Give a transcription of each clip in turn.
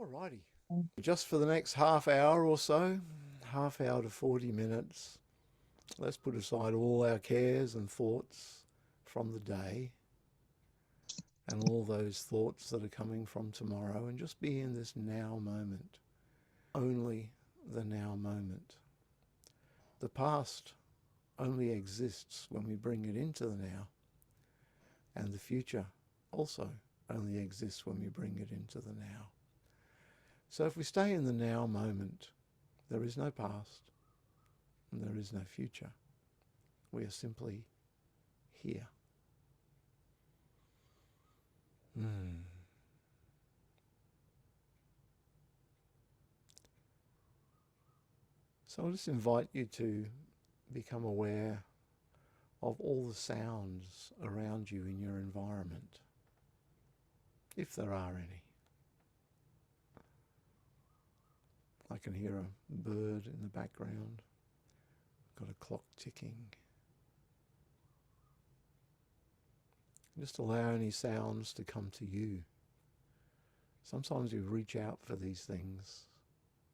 Alrighty. Just for the next half hour or so, half hour to 40 minutes, let's put aside all our cares and thoughts from the day and all those thoughts that are coming from tomorrow and just be in this now moment. Only the now moment. The past only exists when we bring it into the now, and the future also only exists when we bring it into the now. So if we stay in the now moment, there is no past and there is no future. We are simply here. So I'll just invite you to become aware of all the sounds around you in your environment, if there are any. I can hear a bird in the background. Got a clock ticking. Just allow any sounds to come to you. Sometimes you reach out for these things,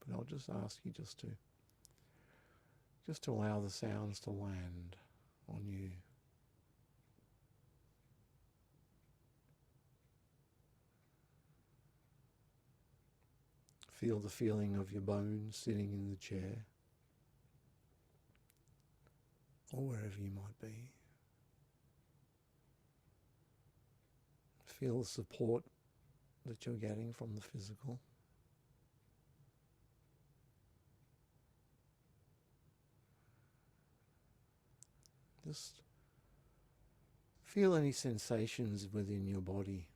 but I'll just ask you just to allow the sounds to land on you. Feel the feeling of your bones sitting in the chair or wherever you might be. Feel the support that you're getting from the physical. Just feel any sensations within your body.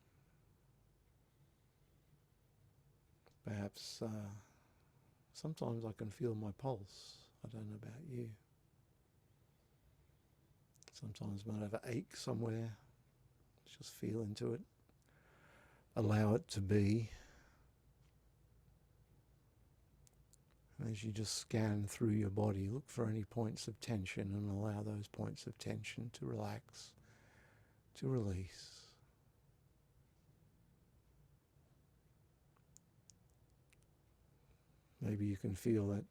Perhaps sometimes I can feel my pulse. I don't know about you. Sometimes I might have an ache somewhere. Just feel into it. Allow it to be. And as you just scan through your body, look for any points of tension and allow those points of tension to relax, to release. Maybe you can feel that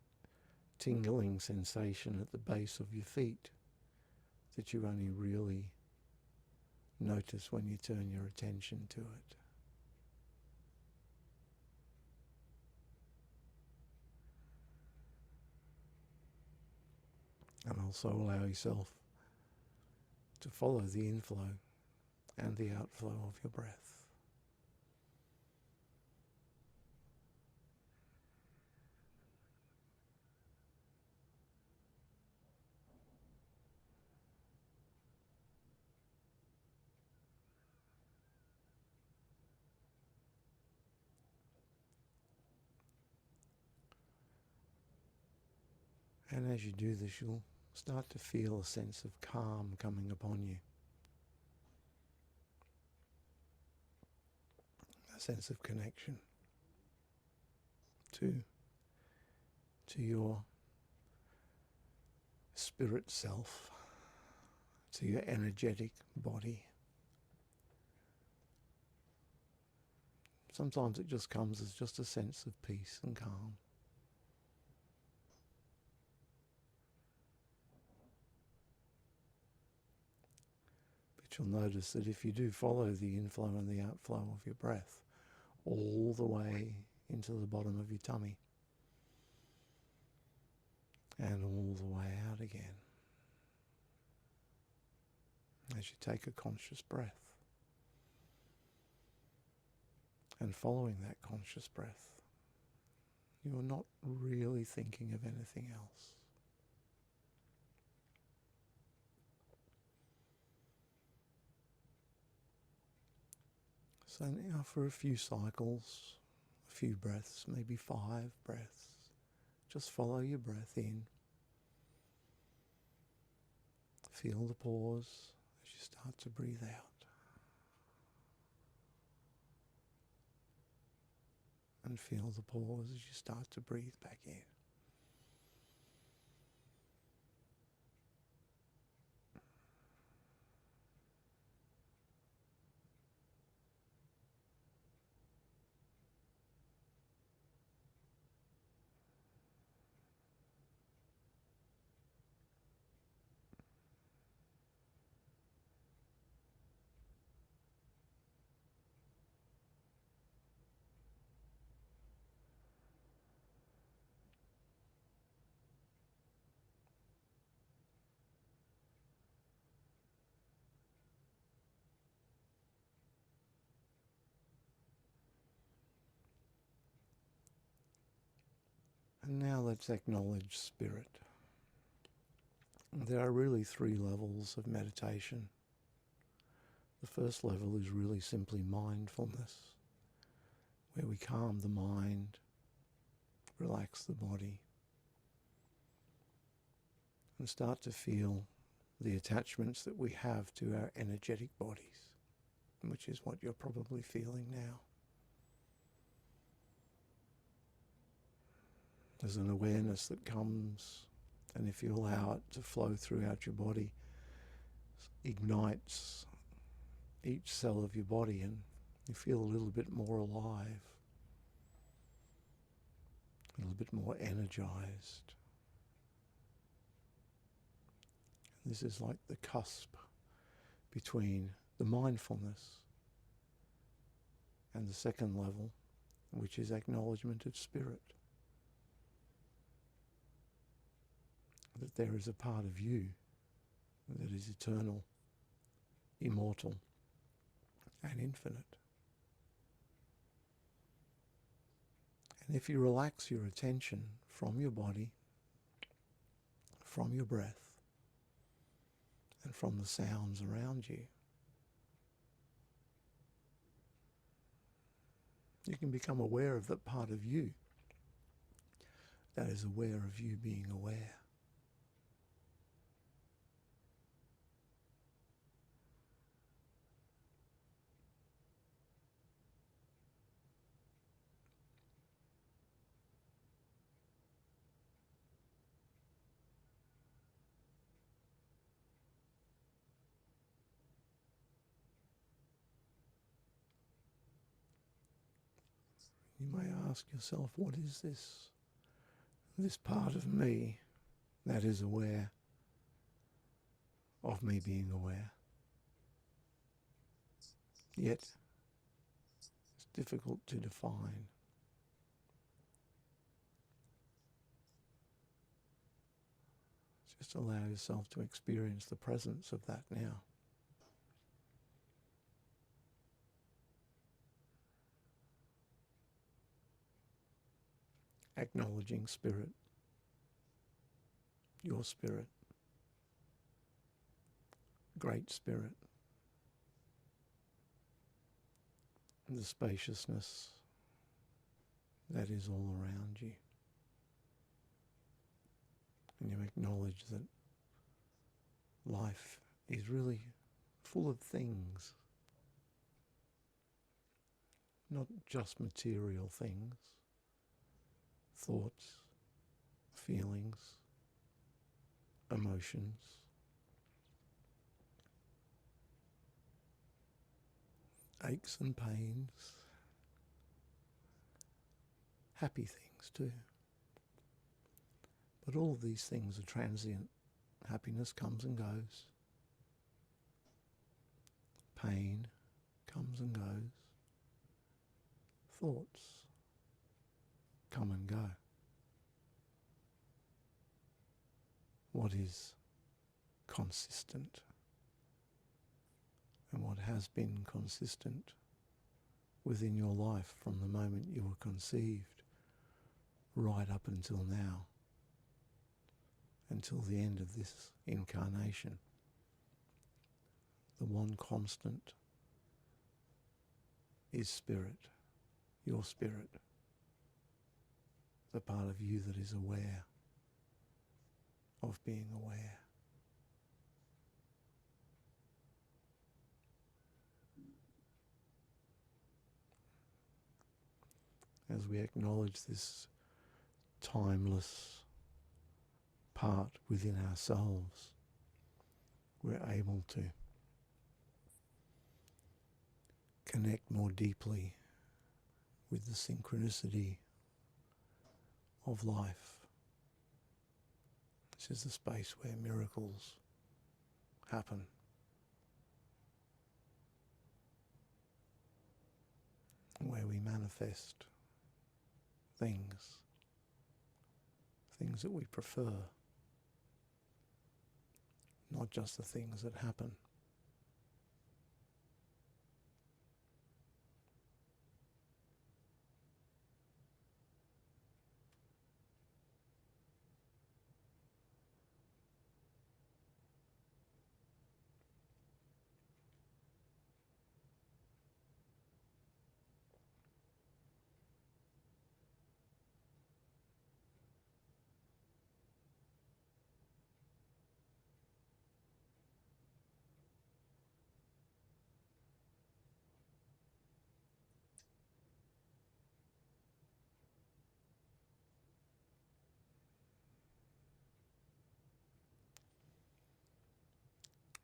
tingling sensation at the base of your feet that you only really notice when you turn your attention to it. And also allow yourself to follow the inflow and the outflow of your breath. And as you do this, you'll start to feel a sense of calm coming upon you. A sense of connection to your spirit self, to your energetic body. Sometimes it just comes as just a sense of peace and calm. But you'll notice that if you do follow the inflow and the outflow of your breath all the way into the bottom of your tummy and all the way out again, as you take a conscious breath, and following that conscious breath, you are not really thinking of anything else. So now for a few cycles, a few breaths, maybe 5 breaths, just follow your breath in. Feel the pause as you start to breathe out. And feel the pause as you start to breathe back in. And now let's acknowledge spirit. There are really 3 levels of meditation. The first level is really simply mindfulness, where we calm the mind, relax the body, and start to feel the attachments that we have to our energetic bodies, which is what you're probably feeling now. There's an awareness that comes, and if you allow it to flow throughout your body, ignites each cell of your body, and you feel a little bit more alive, a little bit more energized. This is like the cusp between the mindfulness and the second level, which is acknowledgement of spirit. That there is a part of you that is eternal, immortal, and infinite. And if you relax your attention from your body, from your breath, and from the sounds around you, you can become aware of that part of you that is aware of you being aware. You may ask yourself, what is this? This part of me that is aware of me being aware. Yet, it's difficult to define. Just allow yourself to experience the presence of that now. Acknowledging spirit, your spirit, great spirit, the spaciousness that is all around you. And you acknowledge that life is really full of things, not just material things, thoughts, feelings, emotions, aches and pains, happy things too. But all of these things are transient. Happiness comes and goes. Pain comes and goes. Thoughts come and go. What is consistent and what has been consistent within your life from the moment you were conceived right up until now, until the end of this incarnation. The one constant is spirit, your spirit, the part of you that is aware of being aware. As we acknowledge this timeless part within ourselves, we're able to connect more deeply with the synchronicity of life. This is the space where miracles happen. Where we manifest things that we prefer, not just the things that happen.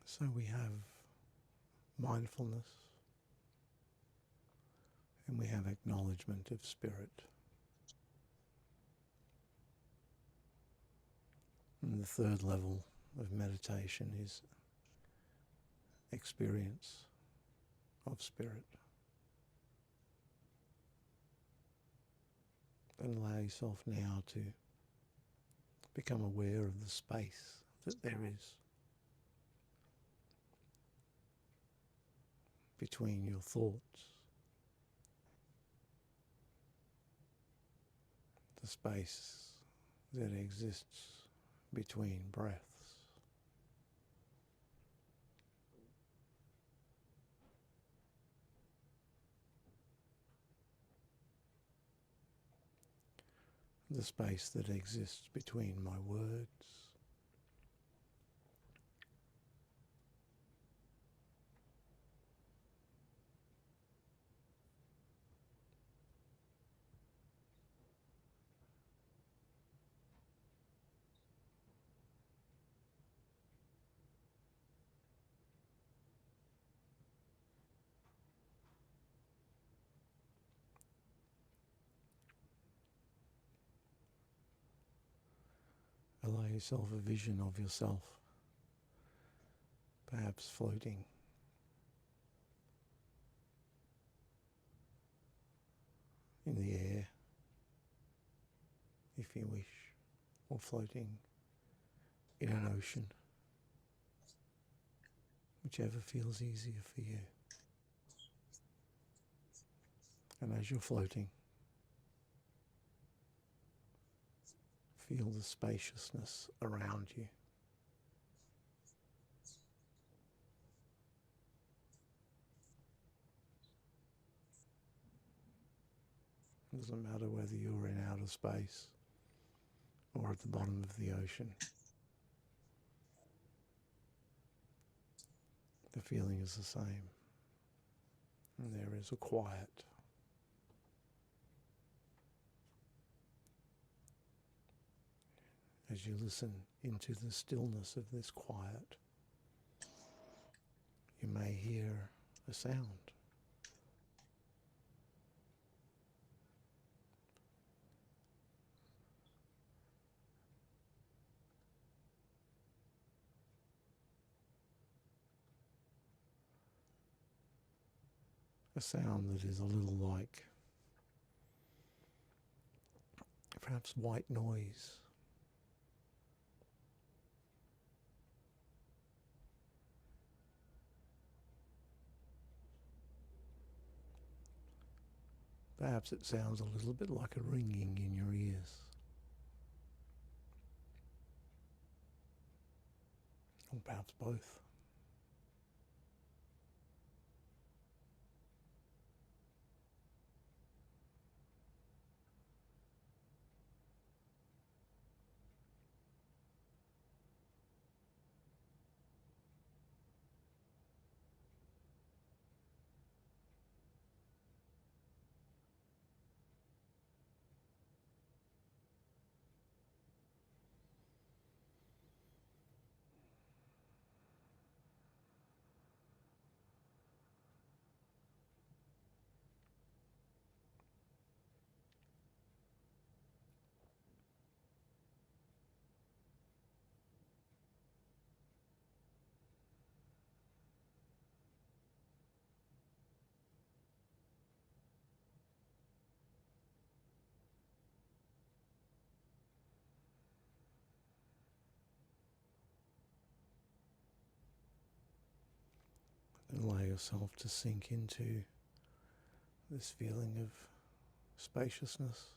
So we have mindfulness and we have acknowledgement of spirit. And the third level of meditation is experience of spirit. And allow yourself now to become aware of the space that there is between your thoughts, the space that exists between breaths. The space that exists between my words, allow yourself a vision of yourself, perhaps floating in the air, if you wish, or floating in an ocean, whichever feels easier for you. And as you're floating, feel the spaciousness around you. It doesn't matter whether you're in outer space or at the bottom of the ocean. The feeling is the same. And there is a quiet. As you listen into the stillness of this quiet, you may hear a sound. A sound that is a little like perhaps white noise. Perhaps it sounds a little bit like a ringing in your ears. Or perhaps both. And allow yourself to sink into this feeling of spaciousness,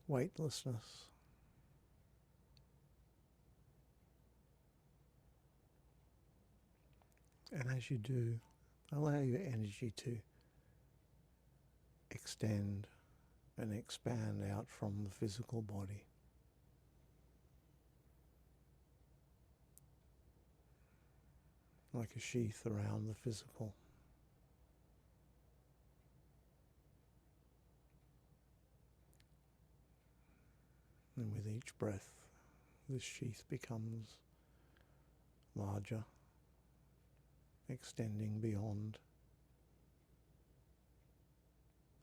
weightlessness. And as you do, allow your energy to extend and expand out from the physical body. Like a sheath around the physical. And with each breath, this sheath becomes larger extending beyond,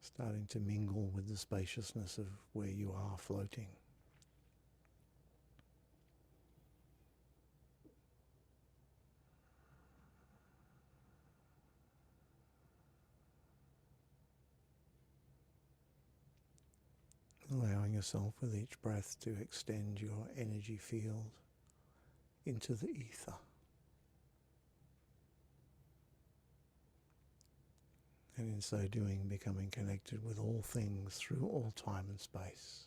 starting to mingle with the spaciousness of where you are floating. Allowing yourself with each breath to extend your energy field into the ether. And in so doing, becoming connected with all things through all time and space.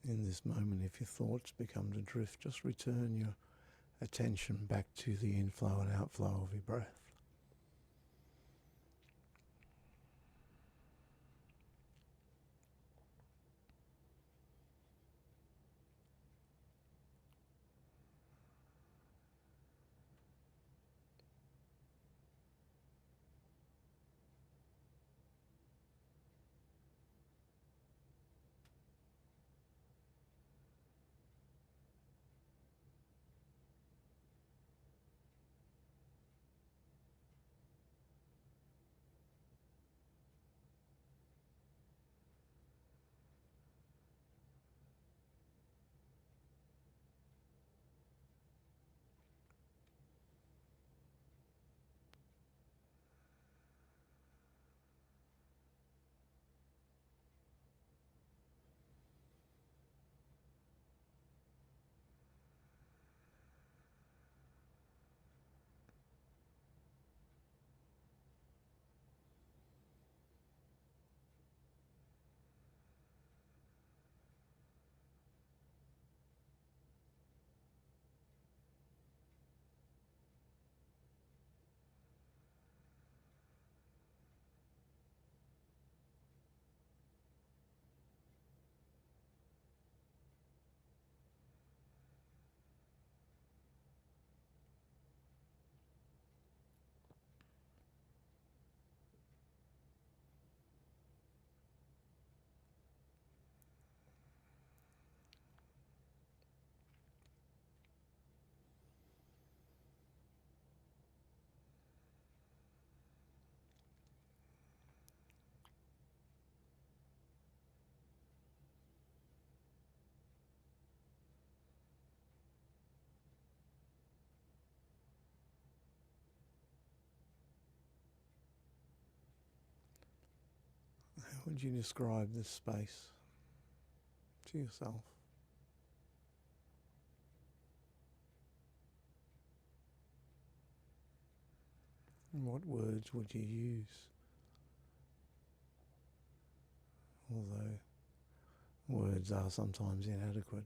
In this moment, if your thoughts become to drift, just return your attention back to the inflow and outflow of your breath. How would you describe this space to yourself? And what words would you use? Although words are sometimes inadequate.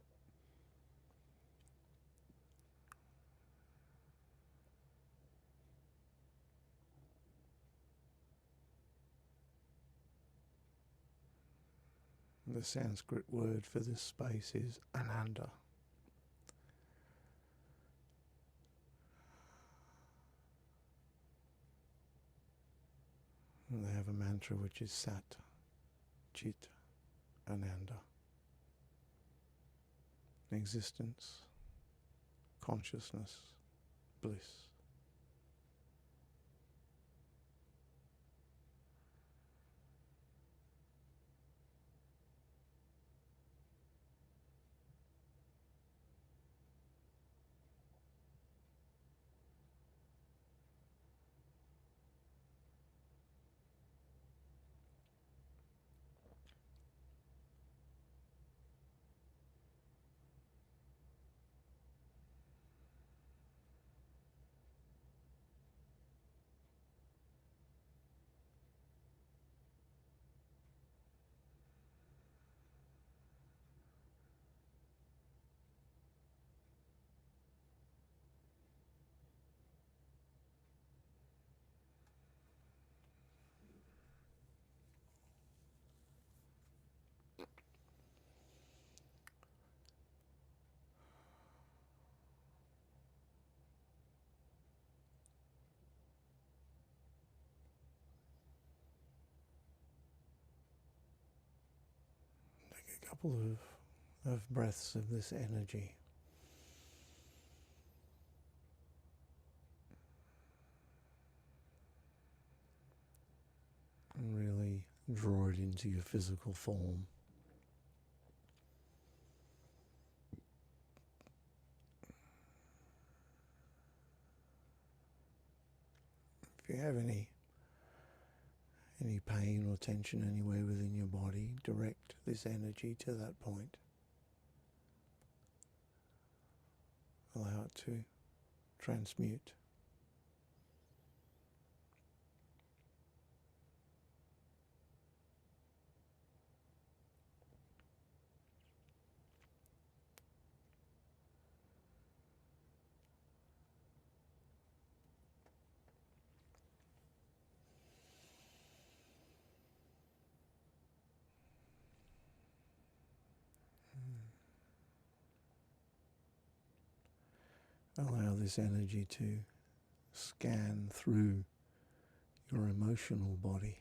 The Sanskrit word for this space is ananda. And they have a mantra which is Sat, Chit, Ananda. Existence, consciousness, bliss. a couple of breaths of this energy. And really draw it into your physical form. If you have any pain or tension anywhere within your body, direct this energy to that point. Allow it to transmute. Allow this energy to scan through your emotional body.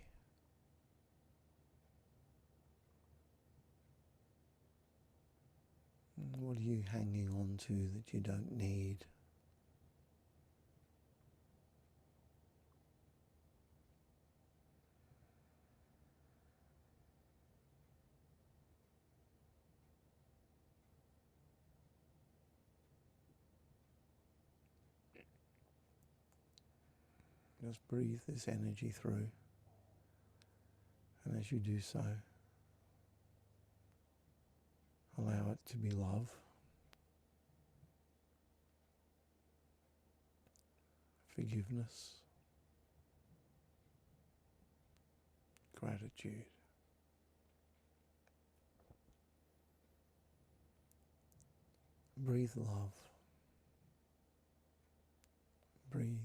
What are you hanging on to that you don't need? Just breathe this energy through, and as you do so, allow it to be love, forgiveness, gratitude. Breathe love, breathe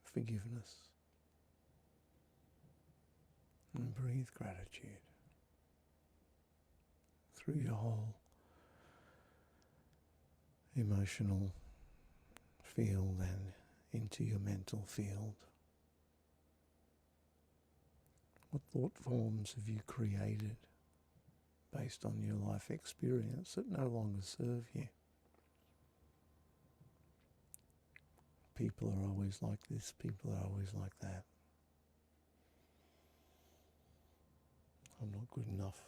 forgiveness, and breathe gratitude through your whole emotional field and into your mental field. What thought forms have you created based on your life experience that no longer serve you? People are always like this, people are always like that. I'm not good enough.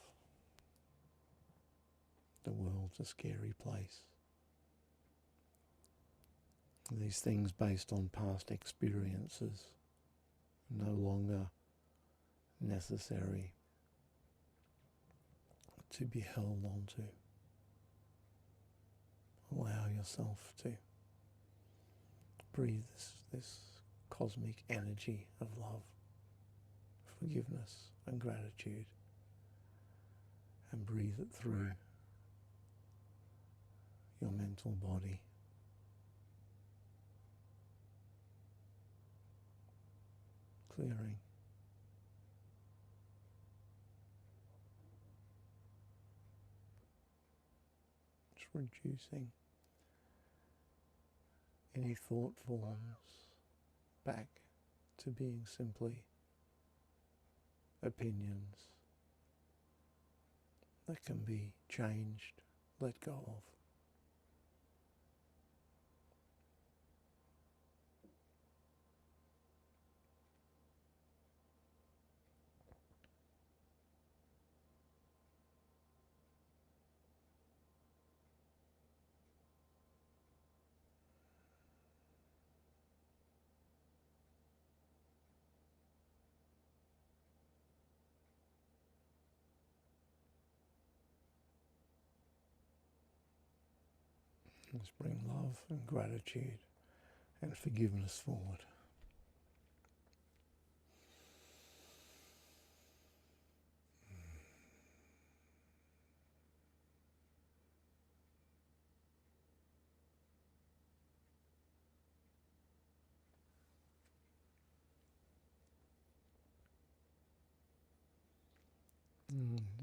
The world's a scary place. These things based on past experiences no longer necessary to be held onto. Allow yourself to breathe this cosmic energy of love, forgiveness and gratitude, and breathe it through your mental body. Clearing. Just reducing any thought forms back to being simply opinions that can be changed, let go of. Let's bring love and gratitude and forgiveness forward.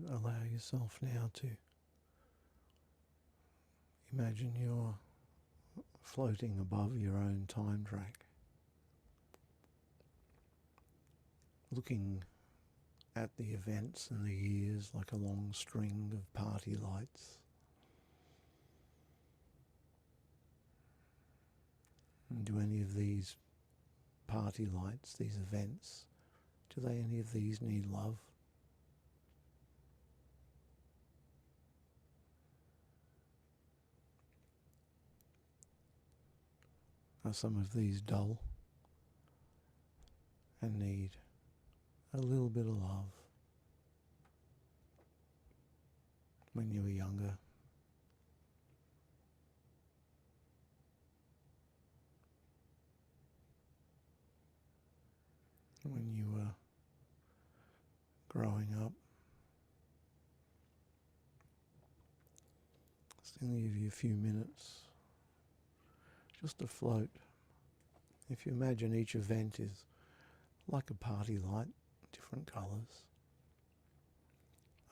Allow yourself now to imagine you're floating above your own time track, looking at the events and the years like a long string of party lights. And do any of these party lights, these events, do they any of these need love? Are some of these dull and need a little bit of love? When you were younger, when you were growing up. Still give you a few minutes just to float. If you imagine each event is like a party light, different colours,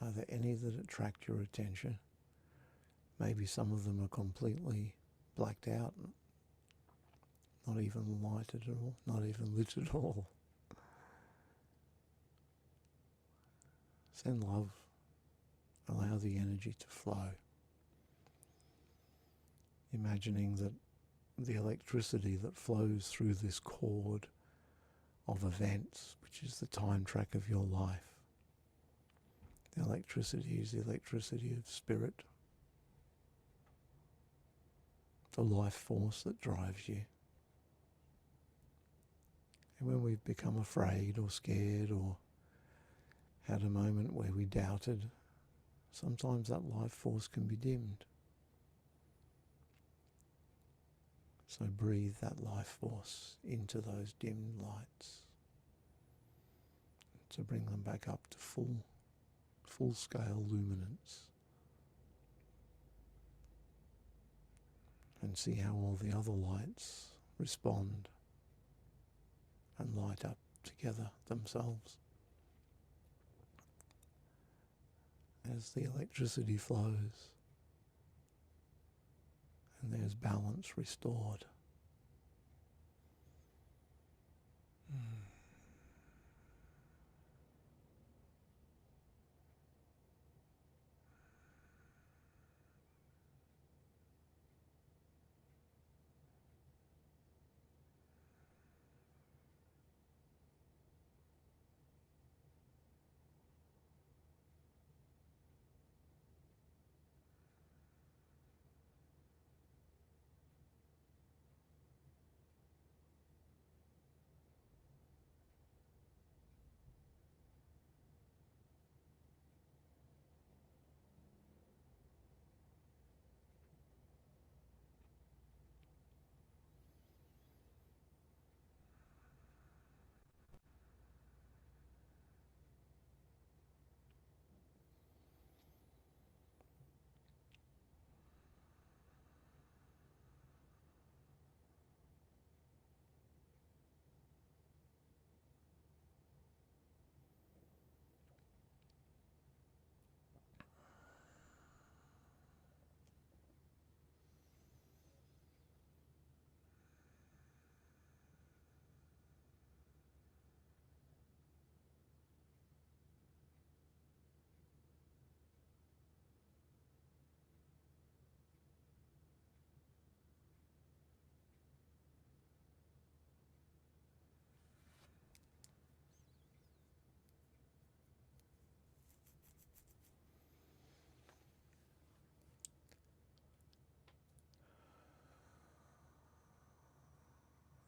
are there any that attract your attention? Maybe some of them are completely blacked out, not even lighted at all, not even lit at all. Send love. Allow the energy to flow. Imagining that the electricity that flows through this cord of events, which is the time track of your life. The electricity is the electricity of spirit, the life force that drives you. And when we've become afraid or scared or had a moment where we doubted, sometimes that life force can be dimmed. So breathe that life force into those dimmed lights to bring them back up to full scale luminance. And see how all the other lights respond and light up together themselves. As the electricity flows and there's balance restored.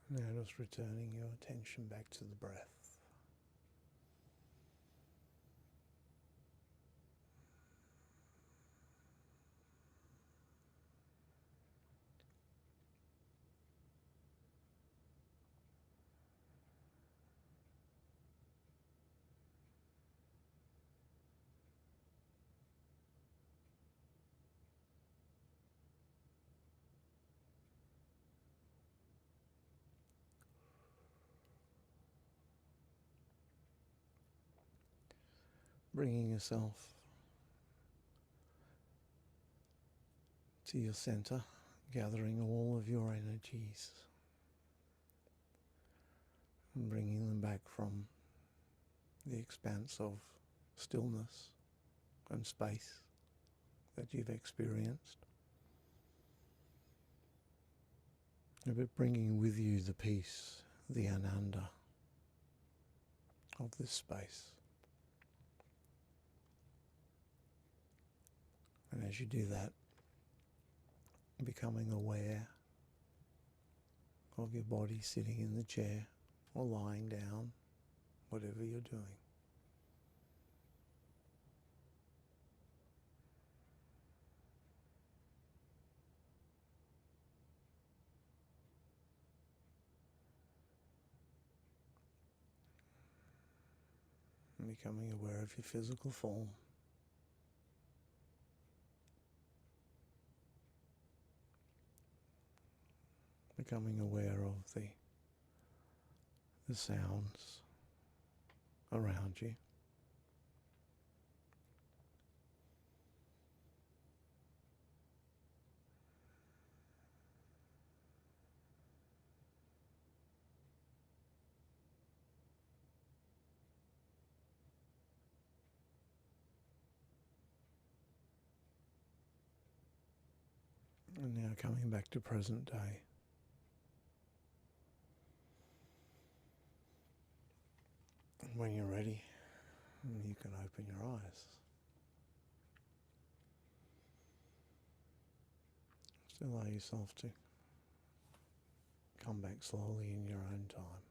Now just returning your attention back to the breath. Bringing yourself to your center, gathering all of your energies and bringing them back from the expanse of stillness and space that you've experienced, but bringing with you the peace, the ananda of this space. And as you do that, becoming aware of your body sitting in the chair or lying down, whatever you're doing. And becoming aware of your physical form. Becoming aware of the sounds around you. And now coming back to present day. When you're ready, you can open your eyes. Just allow yourself to come back slowly in your own time.